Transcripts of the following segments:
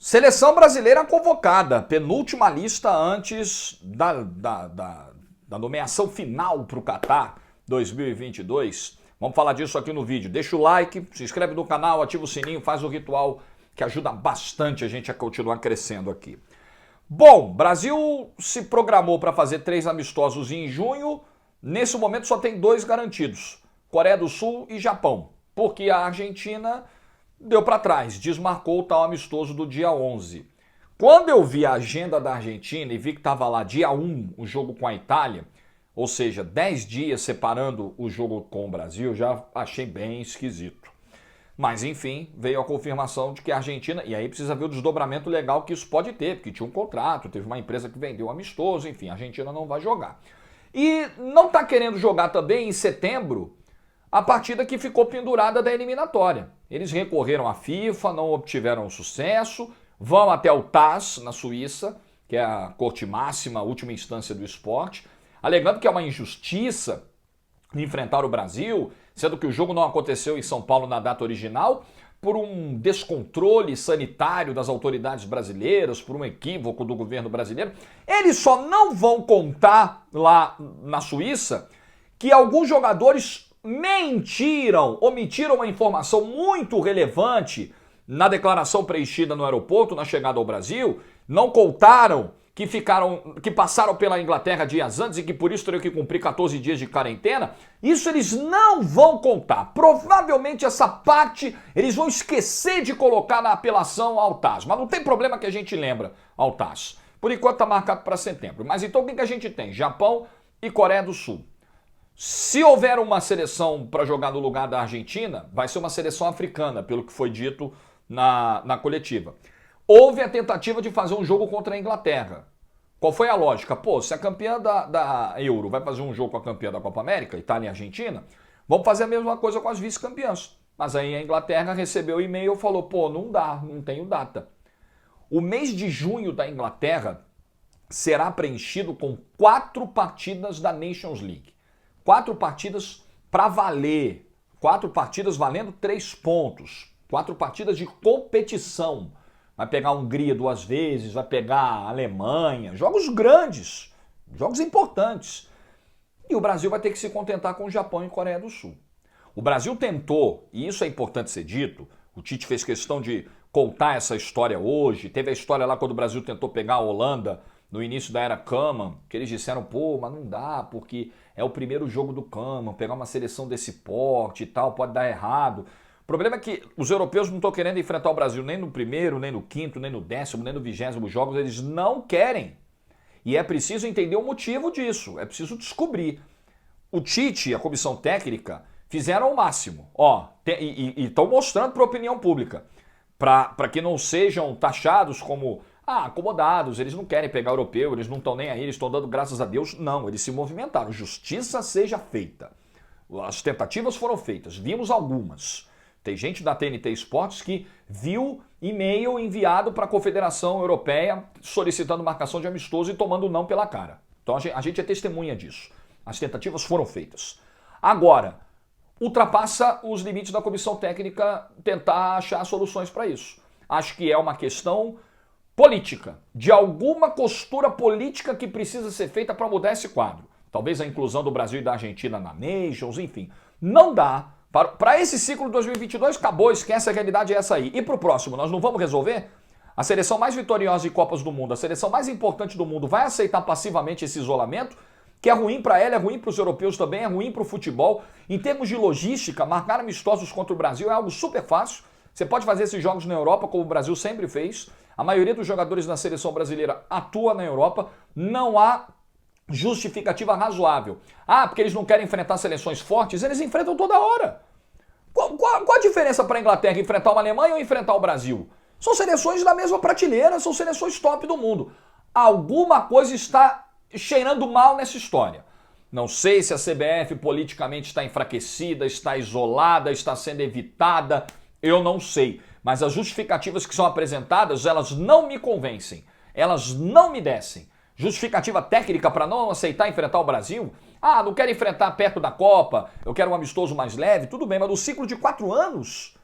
Seleção brasileira convocada, penúltima lista antes da nomeação final para o Catar 2022. Vamos falar disso aqui no vídeo. Deixa o like, se inscreve no canal, ativa o sininho, faz o ritual que ajuda bastante a gente a continuar crescendo aqui. Bom, Brasil se programou para fazer 3 amistosos em junho. Nesse momento só tem 2 garantidos, Coreia do Sul e Japão, porque a Argentina deu para trás, desmarcou o tal amistoso do dia 11. Quando eu vi a agenda da Argentina e vi que estava lá dia 1 o jogo com a Itália, ou seja, 10 dias separando o jogo com o Brasil, já achei bem esquisito. Mas enfim, veio a confirmação de que a Argentina, e aí precisa ver o desdobramento legal que isso pode ter, porque tinha um contrato, teve uma empresa que vendeu amistoso, enfim, a Argentina não vai jogar. E não está querendo jogar também em setembro a partida que ficou pendurada da eliminatória. Eles recorreram à FIFA, não obtiveram sucesso, vão até o TAS, na Suíça, que é a corte máxima, a última instância do esporte, alegando que é uma injustiça enfrentar o Brasil, sendo que o jogo não aconteceu em São Paulo na data original, por um descontrole sanitário das autoridades brasileiras, por um equívoco do governo brasileiro. Eles só não vão contar lá na Suíça que alguns jogadores mentiram, omitiram uma informação muito relevante na declaração preenchida no aeroporto, na chegada ao Brasil, não contaram que passaram pela Inglaterra dias antes e que por isso teriam que cumprir 14 dias de quarentena. Isso eles não vão contar. Provavelmente essa parte eles vão esquecer de colocar na apelação ao TAS. Mas não tem problema que a gente lembra ao TAS. Por enquanto está marcado para setembro. Mas então o que a gente tem? Japão e Coreia do Sul. Se houver uma seleção para jogar no lugar da Argentina, vai ser uma seleção africana, pelo que foi dito na coletiva. Houve a tentativa de fazer um jogo contra a Inglaterra. Qual foi a lógica? Pô, se a campeã da Euro vai fazer um jogo com a campeã da Copa América, Itália e Argentina, vamos fazer a mesma coisa com as vice-campeãs. Mas aí a Inglaterra recebeu o e-mail e falou, pô, não dá, não tenho data. O mês de junho da Inglaterra será preenchido com 4 partidas da Nations League. 4 partidas para valer. 4 partidas valendo 3 pontos. 4 partidas de competição. Vai pegar a Hungria 2 vezes, vai pegar a Alemanha. Jogos grandes, jogos importantes. E o Brasil vai ter que se contentar com o Japão e Coreia do Sul. O Brasil tentou, e isso é importante ser dito, o Tite fez questão de contar essa história hoje. Teve a história lá quando o Brasil tentou pegar a Holanda no início da era Koeman, que eles disseram, pô, mas não dá, porque é o primeiro jogo do Koeman, pegar uma seleção desse porte e tal, pode dar errado. O problema é que os europeus não estão querendo enfrentar o Brasil nem no primeiro, nem no 5º, nem no 10º, nem no 20º jogos, eles não querem. E é preciso entender o motivo disso, é preciso descobrir. O Tite e a comissão técnica fizeram o máximo, e estão mostrando para a opinião pública, para que não sejam taxados como acomodados, eles não querem pegar europeu, eles não estão nem aí, eles estão dando graças a Deus. Não, eles se movimentaram, justiça seja feita. As tentativas foram feitas, vimos algumas. Tem gente da TNT Esportes que viu e-mail enviado para a Confederação Europeia solicitando marcação de amistoso e tomando não pela cara. Então a gente é testemunha disso. As tentativas foram feitas. Agora, ultrapassa os limites da comissão técnica tentar achar soluções para isso. Acho que é uma questão política, de alguma costura política que precisa ser feita para mudar esse quadro. Talvez a inclusão do Brasil e da Argentina na Nations, enfim. Não dá. Para esse ciclo de 2022, acabou, esquece, a realidade é essa aí. E para o próximo, nós não vamos resolver? A seleção mais vitoriosa em Copas do Mundo, a seleção mais importante do mundo, vai aceitar passivamente esse isolamento, que é ruim para ela, é ruim para os europeus também, é ruim para o futebol. Em termos de logística, marcar amistosos contra o Brasil é algo super fácil. Você pode fazer esses jogos na Europa, como o Brasil sempre fez. A maioria dos jogadores da seleção brasileira atua na Europa. Não há justificativa razoável. Porque eles não querem enfrentar seleções fortes, eles enfrentam toda hora. Qual a diferença para a Inglaterra enfrentar uma Alemanha ou enfrentar o Brasil? São seleções da mesma prateleira, são seleções top do mundo. Alguma coisa está cheirando mal nessa história. Não sei se a CBF politicamente está enfraquecida, está isolada, está sendo evitada, eu não sei. Mas as justificativas que são apresentadas, elas não me convencem, elas não me descem. Justificativa técnica para não aceitar enfrentar o Brasil? Não quero enfrentar perto da Copa, eu quero um amistoso mais leve, tudo bem, mas no ciclo de 4 anos,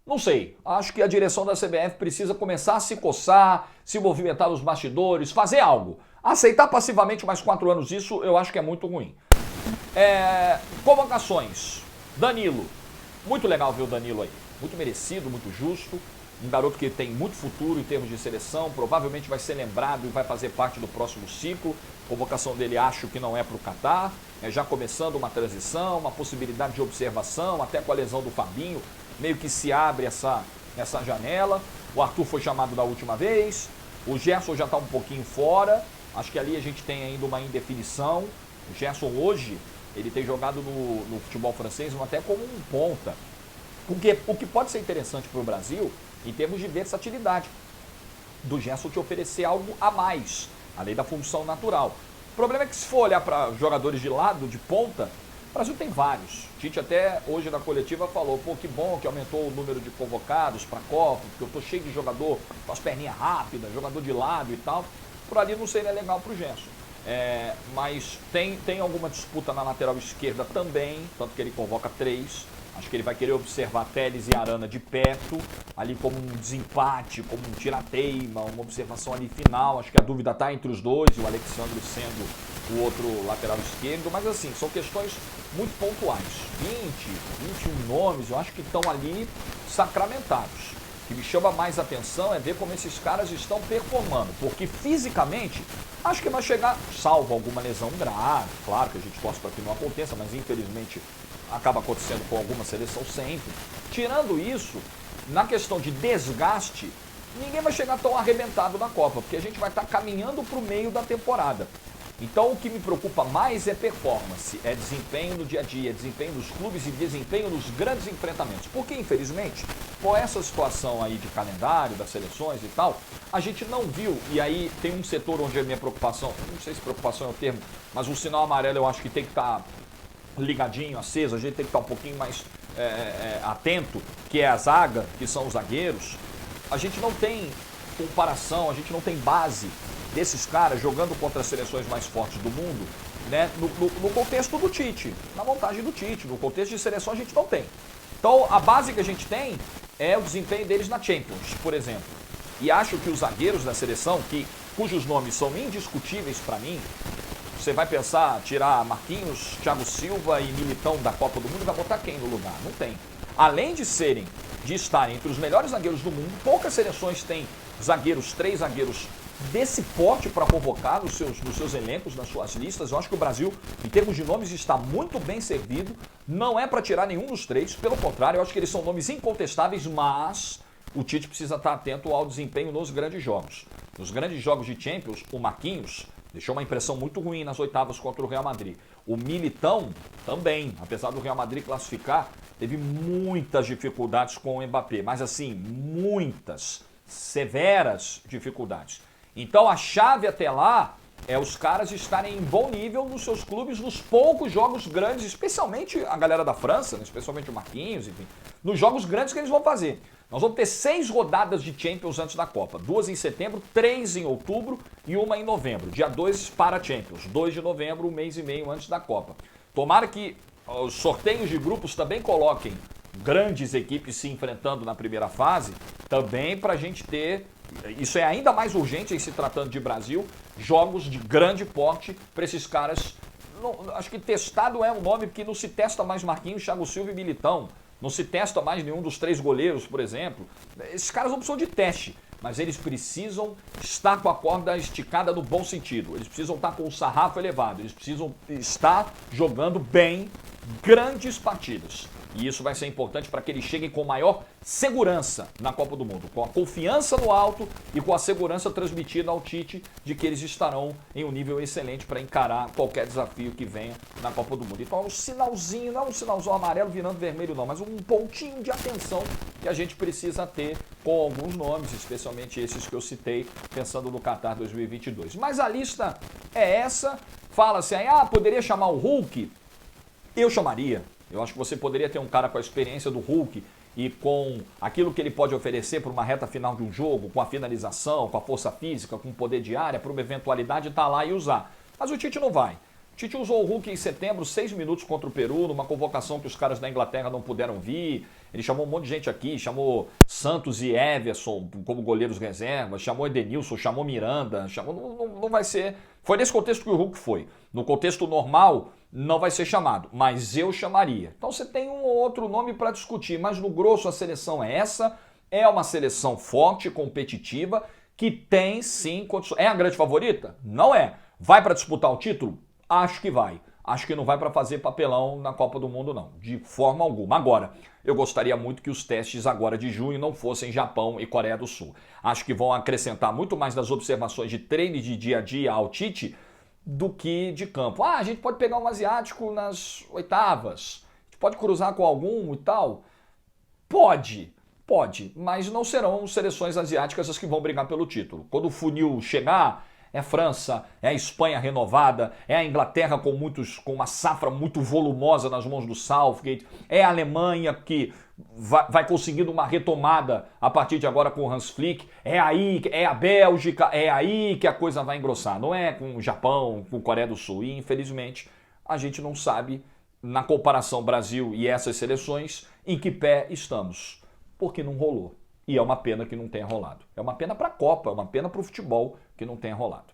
Não sei, acho que a direção da CBF precisa começar a se coçar, se movimentar nos bastidores, fazer algo. Aceitar passivamente mais 4 anos isso eu acho que é muito ruim. Convocações. Danilo. Muito legal ver o Danilo aí. Muito merecido, muito justo. Um garoto que tem muito futuro em termos de seleção. Provavelmente vai ser lembrado e vai fazer parte do próximo ciclo. A convocação dele acho que não é para o Catar. Já começando uma transição, uma possibilidade de observação, até com a lesão do Fabinho. Meio que se abre essa janela. O Arthur foi chamado da última vez. O Gerson já está um pouquinho fora. Acho que ali a gente tem ainda uma indefinição. O Gerson hoje, ele tem jogado no futebol francês até como um ponta. O que pode ser interessante para o Brasil em termos de versatilidade. Do Gerson te oferecer algo a mais, além da função natural. O problema é que se for olhar para jogadores de lado, de ponta, o Brasil tem vários. Tite até hoje na coletiva falou, pô, que bom que aumentou o número de convocados para a Copa, porque eu tô cheio de jogador com as perninhas rápidas, jogador de lado e tal. Por ali não seria legal para o Gerson. Mas tem alguma disputa na lateral esquerda também, tanto que ele convoca 3. Acho que ele vai querer observar Telles e Arana de perto, ali como um desempate, como um tirateima, uma observação ali final. Acho que a dúvida está entre os dois, o Alexandre sendo o outro lateral esquerdo. Mas assim, são questões muito pontuais. 21 nomes, eu acho que estão ali sacramentados. O que me chama mais atenção é ver como esses caras estão performando, porque fisicamente acho que vai chegar, salvo alguma lesão grave, claro que a gente torce para que não aconteça, mas infelizmente acaba acontecendo com alguma seleção sempre. Tirando isso, na questão de desgaste, ninguém vai chegar tão arrebentado na Copa, porque a gente vai estar caminhando para o meio da temporada. Então o que me preocupa mais é performance, é desempenho no dia a dia, desempenho nos clubes e desempenho nos grandes enfrentamentos. Porque infelizmente, com essa situação aí de calendário, das seleções e tal, a gente não viu, e aí tem um setor onde a minha preocupação, não sei se preocupação é o termo, mas o sinal amarelo eu acho que tem que estar ligadinho, aceso, a gente tem que estar um pouquinho mais atento, que é a zaga, que são os zagueiros. A gente não tem comparação, a gente não tem base desses caras jogando contra as seleções mais fortes do mundo, né? No contexto do Tite, na montagem do Tite, no contexto de seleção a gente não tem. Então a base que a gente tem é o desempenho deles na Champions, por exemplo. E acho que os zagueiros da seleção, cujos nomes são indiscutíveis para mim, você vai pensar, tirar Marquinhos, Thiago Silva e Militão da Copa do Mundo, vai botar quem no lugar? Não tem. Além de estarem entre os melhores zagueiros do mundo, poucas seleções têm zagueiros, 3 zagueiros desse porte para convocar nos seus elencos, nas suas listas. Eu acho que o Brasil, em termos de nomes, está muito bem servido. Não é para tirar nenhum dos 3, pelo contrário, eu acho que eles são nomes incontestáveis, mas o Tite precisa estar atento ao desempenho nos grandes jogos. Nos grandes jogos de Champions, o Marquinhos deixou uma impressão muito ruim nas oitavas contra o Real Madrid. O Militão também, apesar do Real Madrid classificar, teve muitas dificuldades com o Mbappé, mas assim, muitas, severas dificuldades. Então a chave até lá é os caras estarem em bom nível nos seus clubes, nos poucos jogos grandes, especialmente a galera da França, né, especialmente o Marquinhos, enfim, nos jogos grandes que eles vão fazer. Nós vamos ter 6 rodadas de Champions antes da Copa. 2 em setembro, 3 em outubro e 1 em novembro. Dia 2 para a Champions. 2 de novembro, 1 mês e meio antes da Copa. Tomara que os sorteios de grupos também coloquem grandes equipes se enfrentando na primeira fase, também para a gente ter, isso é ainda mais urgente em se tratando de Brasil, jogos de grande porte para esses caras. Não, acho que testado é um nome, porque não se testa mais Marquinhos, Thiago Silva e Militão. Não se testa mais nenhum dos 3 goleiros, por exemplo. Esses caras não precisam de teste, mas eles precisam estar com a corda esticada no bom sentido. Eles precisam estar com o sarrafo elevado. Eles precisam estar jogando bem grandes partidas. E isso vai ser importante para que eles cheguem com maior segurança na Copa do Mundo, com a confiança no alto e com a segurança transmitida ao Tite de que eles estarão em um nível excelente para encarar qualquer desafio que venha na Copa do Mundo. Então é um sinalzinho, não é um sinalzinho amarelo virando vermelho não, mas um pontinho de atenção que a gente precisa ter com alguns nomes, especialmente esses que eu citei, pensando no Qatar 2022. Mas a lista é essa, fala-se aí, poderia chamar o Hulk? Eu chamaria. Eu acho que você poderia ter um cara com a experiência do Hulk e com aquilo que ele pode oferecer para uma reta final de um jogo, com a finalização, com a força física, com o poder de área, para uma eventualidade estar lá e usar. Mas o Tite não vai. Tite usou o Hulk em setembro, 6 minutos contra o Peru, numa convocação que os caras da Inglaterra não puderam vir. Ele chamou um monte de gente aqui, chamou Santos e Everson como goleiros reservas, chamou Edenilson, chamou Miranda, não vai ser... Foi nesse contexto que o Hulk foi. No contexto normal, não vai ser chamado, mas eu chamaria. Então você tem um ou outro nome para discutir, mas no grosso a seleção é essa, é uma seleção forte, competitiva, que tem sim condições. É a grande favorita? Não é. Vai para disputar o título? Acho que vai. Acho que não vai para fazer papelão na Copa do Mundo, não. De forma alguma. Agora, eu gostaria muito que os testes agora de junho não fossem Japão e Coreia do Sul. Acho que vão acrescentar muito mais das observações de treino de dia a dia ao Tite do que de campo. Ah, a gente pode pegar um asiático nas oitavas. A gente pode cruzar com algum e tal. Pode, mas não serão seleções asiáticas as que vão brigar pelo título. Quando o funil chegar... É a França, é a Espanha renovada, é a Inglaterra com uma safra muito volumosa nas mãos do Southgate, é a Alemanha que vai conseguindo uma retomada a partir de agora com o Hans Flick, é a Bélgica, é aí que a coisa vai engrossar, não é com o Japão, com a Coreia do Sul. E infelizmente a gente não sabe, na comparação Brasil e essas seleções, em que pé estamos, porque não rolou. E é uma pena que não tenha rolado. É uma pena para a Copa, é uma pena para o futebol que não tenha rolado.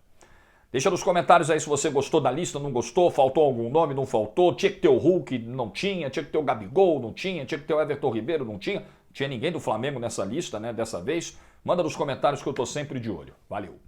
Deixa nos comentários aí se você gostou da lista, não gostou, faltou algum nome, não faltou, tinha que ter o Hulk, não tinha, tinha que ter o Gabigol, não tinha, tinha que ter o Everton Ribeiro, não tinha ninguém do Flamengo nessa lista, né, dessa vez. Manda nos comentários que eu tô sempre de olho. Valeu!